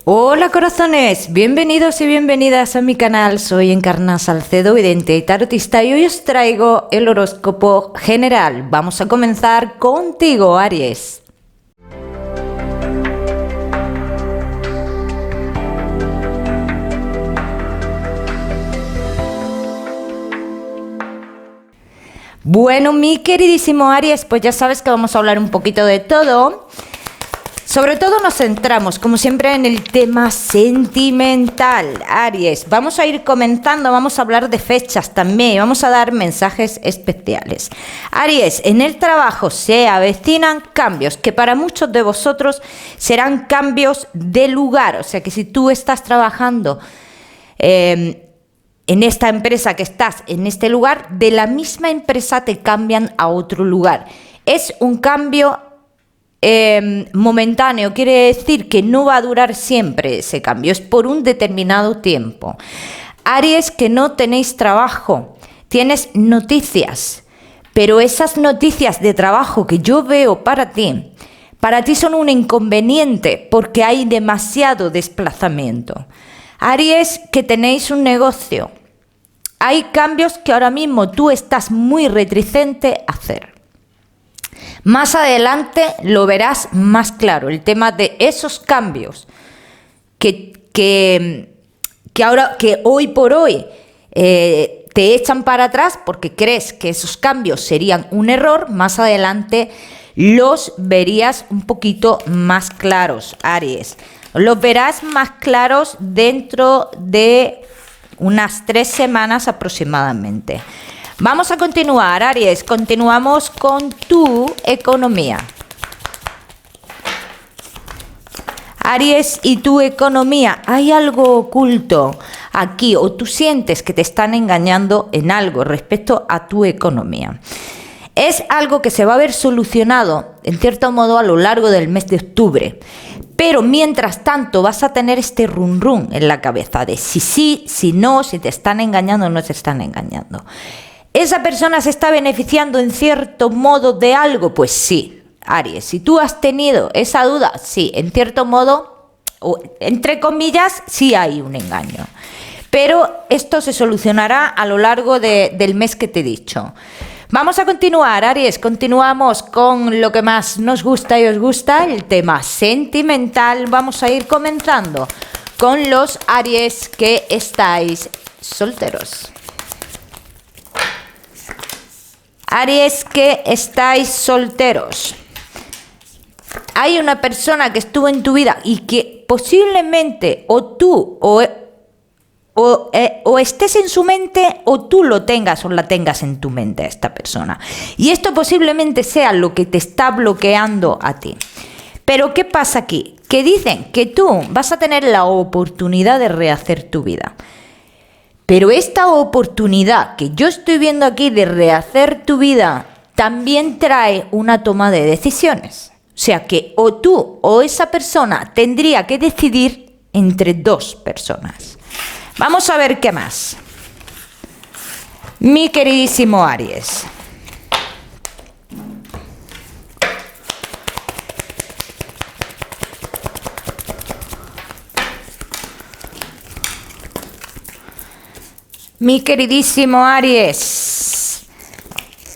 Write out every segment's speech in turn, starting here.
Hola corazones, bienvenidos y bienvenidas a mi canal. Soy Encarna Salcedo, vidente y tarotista, y hoy os traigo el horóscopo general. Vamos a comenzar contigo, Aries. Bueno, mi queridísimo Aries, pues ya sabes que vamos a hablar un poquito de todo. Sobre todo nos centramos, como siempre, en el tema sentimental, Aries. Vamos a ir comentando, vamos a hablar de fechas también y vamos a dar mensajes especiales. Aries, en el trabajo se avecinan cambios que para muchos de vosotros serán cambios de lugar. O sea que si tú estás trabajando en esta empresa que estás, en este lugar, de la misma empresa te cambian a otro lugar. Es un cambio momentáneo, quiere decir que no va a durar siempre ese cambio, es por un determinado tiempo. Aries, que no tenéis trabajo, tienes noticias, pero esas noticias de trabajo que yo veo para ti son un inconveniente porque hay demasiado desplazamiento. Aries, que tenéis un negocio, hay cambios que ahora mismo tú estás muy reticente a hacer. Más adelante lo verás más claro, el tema de esos cambios que hoy por hoy te echan para atrás porque crees que esos cambios serían un error. Más adelante los verías un poquito más claros, Aries. Los verás más claros dentro de unas 3 semanas aproximadamente. Vamos a continuar, Aries. Continuamos con tu economía. Aries, y tu economía. Hay algo oculto aquí, o tú sientes que te están engañando en algo respecto a tu economía. Es algo que se va a ver solucionado, en cierto modo, a lo largo del mes de octubre. Pero mientras tanto vas a tener este run run en la cabeza de si sí, si no, si te están engañando o no te están engañando. ¿Esa persona se está beneficiando en cierto modo de algo? Pues sí, Aries. Si tú has tenido esa duda, sí, en cierto modo, o entre comillas, sí hay un engaño. Pero esto se solucionará a lo largo del mes que te he dicho. Vamos a continuar, Aries. Continuamos con lo que más nos gusta y os gusta, el tema sentimental. Vamos a ir comenzando con los Aries que estáis solteros. Aries, que estáis solteros. Hay una persona que estuvo en tu vida y que posiblemente o tú o estés en su mente o tú lo tengas o la tengas en tu mente a esta persona. Y esto posiblemente sea lo que te está bloqueando a ti. Pero ¿qué pasa aquí? Que dicen que tú vas a tener la oportunidad de rehacer tu vida. Pero esta oportunidad que yo estoy viendo aquí de rehacer tu vida también trae una toma de decisiones. O sea que o tú o esa persona tendría que decidir entre 2 personas. Vamos a ver qué más. Mi queridísimo Aries. Mi queridísimo Aries,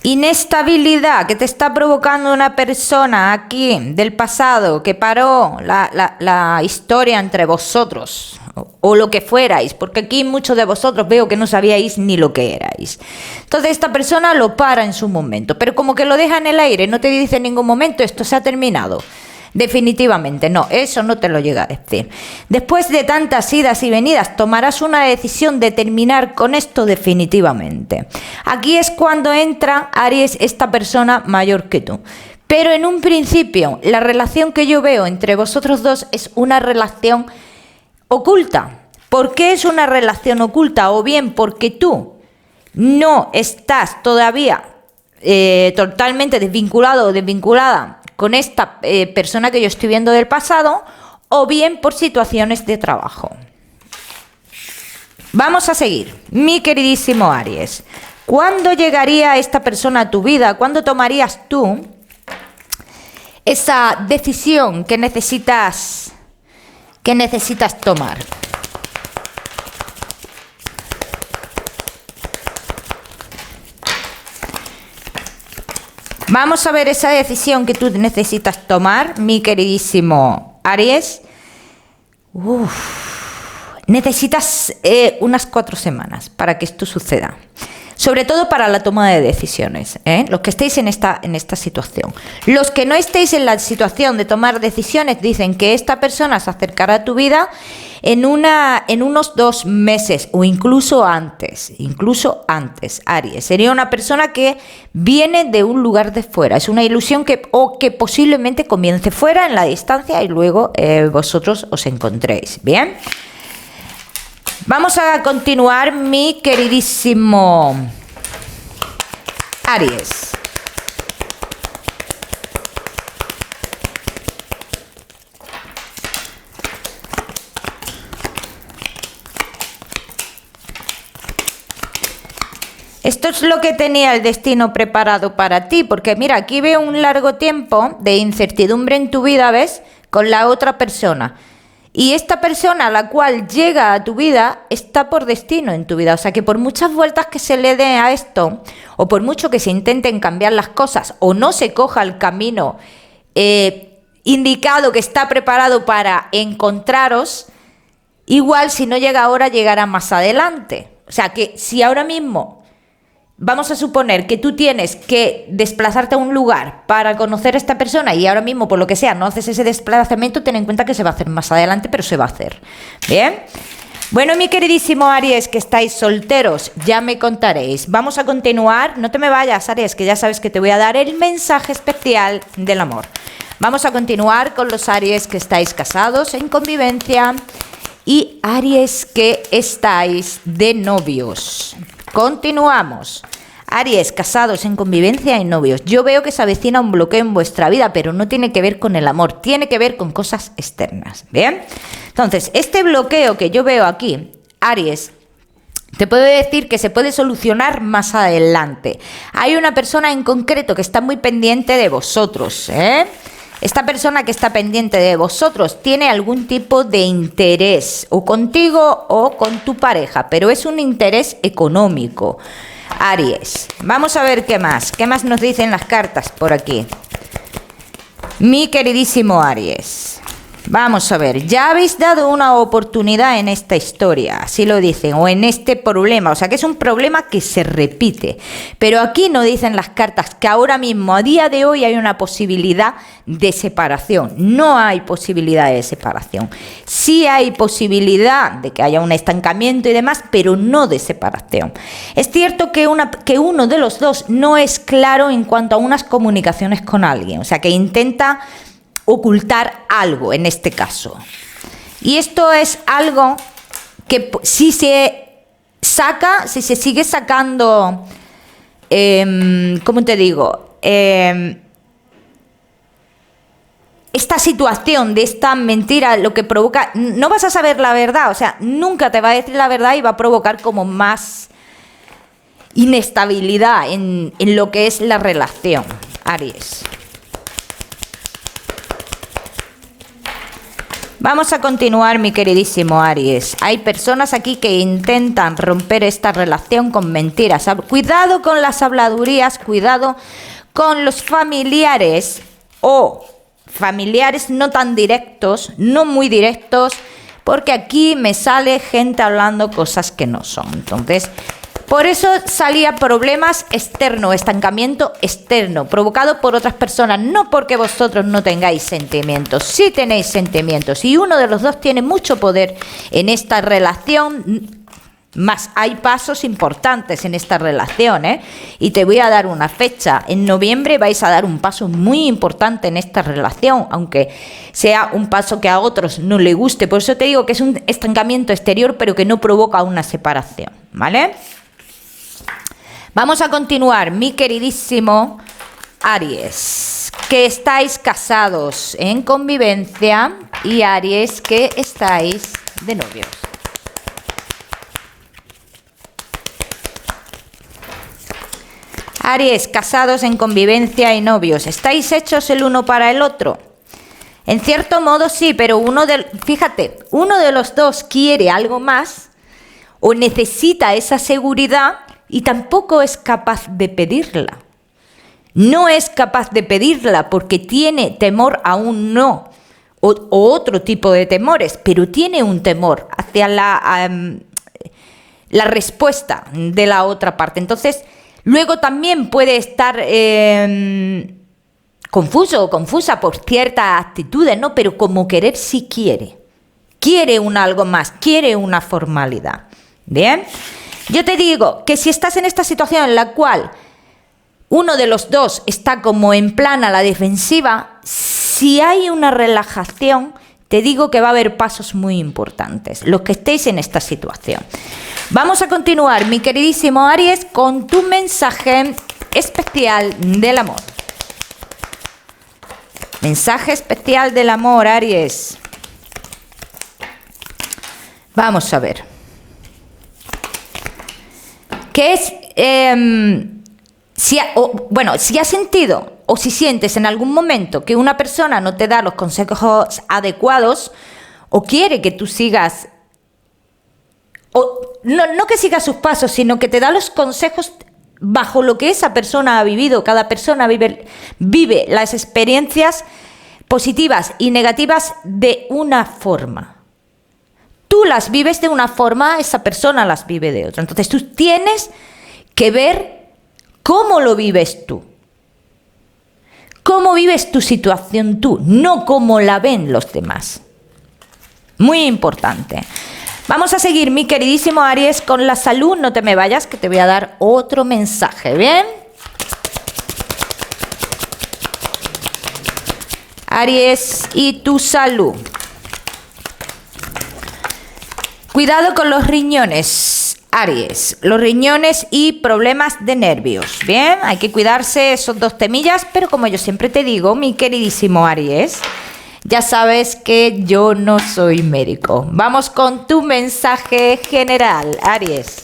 inestabilidad que te está provocando una persona aquí del pasado que paró la historia entre vosotros o lo que fuerais, porque aquí muchos de vosotros veo que no sabíais ni lo que erais. Entonces esta persona lo para en su momento, pero como que lo deja en el aire, no te dice en ningún momento esto se ha terminado. Definitivamente no, eso no te lo llega a decir. Después de tantas idas y venidas tomarás una decisión de terminar con esto definitivamente. Aquí es cuando entra, Aries, esta persona mayor que tú. Pero en un principio la relación que yo veo entre vosotros dos es una relación oculta. ¿Por qué es una relación oculta? O bien porque tú no estás todavía totalmente desvinculado o desvinculada con esta persona que yo estoy viendo del pasado, o bien por situaciones de trabajo. Vamos a seguir. Mi queridísimo Aries, ¿cuándo llegaría esta persona a tu vida? ¿Cuándo tomarías tú esa decisión que necesitas ¿Qué necesitas tomar? Vamos a ver esa decisión que tú necesitas tomar, mi queridísimo Aries. Necesitas unas 4 semanas para que esto suceda. Sobre todo para la toma de decisiones, los que estéis en esta situación. Los que no estéis en la situación de tomar decisiones dicen que esta persona se acercará a tu vida en unos 2 meses o incluso antes, Aries. Sería una persona que viene de un lugar de fuera. Es una ilusión que posiblemente comience fuera en la distancia y luego vosotros os encontréis. ¿Bien? Vamos a continuar, mi queridísimo Aries. Esto es lo que tenía el destino preparado para ti, porque mira, aquí veo un largo tiempo de incertidumbre en tu vida, ¿ves? Con la otra persona. Y esta persona a la cual llega a tu vida está por destino en tu vida. O sea que por muchas vueltas que se le dé a esto, o por mucho que se intenten cambiar las cosas, o no se coja el camino indicado que está preparado para encontraros, igual si no llega ahora, llegará más adelante. O sea que si ahora mismo vamos a suponer que tú tienes que desplazarte a un lugar para conocer a esta persona y ahora mismo, por lo que sea, no haces ese desplazamiento, ten en cuenta que se va a hacer más adelante, pero se va a hacer. ¿Bien? Bueno, mi queridísimo Aries, que estáis solteros, ya me contaréis. Vamos a continuar. No te me vayas, Aries, que ya sabes que te voy a dar el mensaje especial del amor. Vamos a continuar con los Aries que estáis casados en convivencia y Aries que estáis de novios. Continuamos. Aries, casados en convivencia y novios. Yo veo que se avecina un bloqueo en vuestra vida, pero no tiene que ver con el amor, tiene que ver con cosas externas. ¿Bien? Entonces, este bloqueo que yo veo aquí, Aries, te puedo decir que se puede solucionar más adelante. Hay una persona en concreto que está muy pendiente de vosotros, Esta persona que está pendiente de vosotros tiene algún tipo de interés, o contigo o con tu pareja, pero es un interés económico. Aries, vamos a ver qué más nos dicen las cartas por aquí. Mi queridísimo Aries, vamos a ver, ya habéis dado una oportunidad en esta historia, así lo dicen, o en este problema, o sea que es un problema que se repite, pero aquí no dicen las cartas que ahora mismo, a día de hoy, hay una posibilidad de separación. No hay posibilidad de separación. Sí hay posibilidad de que haya un estancamiento y demás, pero no de separación. Es cierto que uno de los dos no es claro en cuanto a unas comunicaciones con alguien, o sea que intenta ocultar algo en este caso. Y esto es algo que si se sigue sacando, ¿cómo te digo? Esta situación de esta mentira, lo que provoca, no vas a saber la verdad, o sea, nunca te va a decir la verdad y va a provocar como más inestabilidad en lo que es la relación, Aries. Vamos a continuar, mi queridísimo Aries. Hay personas aquí que intentan romper esta relación con mentiras. Cuidado con las habladurías, cuidado con los familiares o familiares no tan directos, no muy directos, porque aquí me sale gente hablando cosas que no son. Entonces, por eso salía problemas externos, estancamiento externo, provocado por otras personas, no porque vosotros no tengáis sentimientos. Sí tenéis sentimientos y uno de los dos tiene mucho poder en esta relación, más hay pasos importantes en esta relación, y te voy a dar una fecha. En noviembre vais a dar un paso muy importante en esta relación, aunque sea un paso que a otros no les guste. Por eso te digo que es un estancamiento exterior, pero que no provoca una separación, ¿vale? Vamos a continuar, mi queridísimo Aries, que estáis casados en convivencia y Aries que estáis de novios. Aries, casados en convivencia y novios, ¿estáis hechos el uno para el otro? En cierto modo sí, pero fíjate, uno de los dos quiere algo más o necesita esa seguridad y tampoco es capaz de pedirla. No es capaz de pedirla porque tiene temor a un no o otro tipo de temores, pero tiene un temor hacia la respuesta de la otra parte. Entonces, luego también puede estar confuso o confusa por ciertas actitudes, ¿no? Pero como querer sí quiere. Quiere algo más, quiere una formalidad. Bien, yo te digo que si estás en esta situación en la cual uno de los dos está como en plan a la defensiva, si hay una relajación, te digo que va a haber pasos muy importantes, los que estéis en esta situación. Vamos a continuar, mi queridísimo Aries, con tu mensaje especial del amor. Mensaje especial del amor, Aries. Vamos a ver. ¿Qué es? Si has sentido o si sientes en algún momento que una persona no te da los consejos adecuados o quiere que tú sigas, o no que sigas sus pasos, sino que te da los consejos bajo lo que esa persona ha vivido. Cada persona vive las experiencias positivas y negativas de una forma. Tú las vives de una forma, esa persona las vive de otra. Entonces tú tienes que ver cómo lo vives tú. Cómo vives tu situación tú, no cómo la ven los demás. Muy importante. Vamos a seguir, mi queridísimo Aries, con la salud. No te me vayas, que te voy a dar otro mensaje, ¿bien? Aries y tu salud. Cuidado con los riñones, Aries. Los riñones y problemas de nervios. Bien, hay que cuidarse esos dos temillas, pero como yo siempre te digo, mi queridísimo Aries, ya sabes que yo no soy médico. Vamos con tu mensaje general, Aries.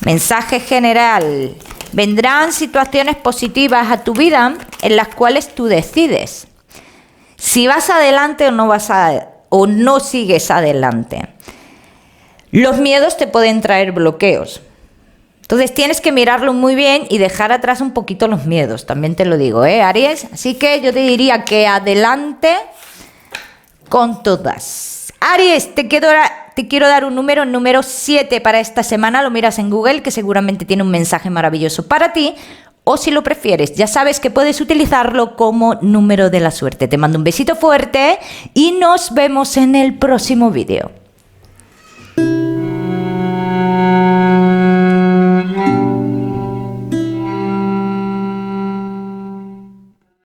Mensaje general. Vendrán situaciones positivas a tu vida en las cuales tú decides si vas adelante o no sigues adelante. Los miedos te pueden traer bloqueos. Entonces tienes que mirarlo muy bien y dejar atrás un poquito los miedos. También te lo digo, Aries. Así que yo te diría que adelante con todas. Aries, te quiero dar un número 7 para esta semana. Lo miras en Google, que seguramente tiene un mensaje maravilloso para ti. O si lo prefieres, ya sabes que puedes utilizarlo como número de la suerte. Te mando un besito fuerte y nos vemos en el próximo vídeo.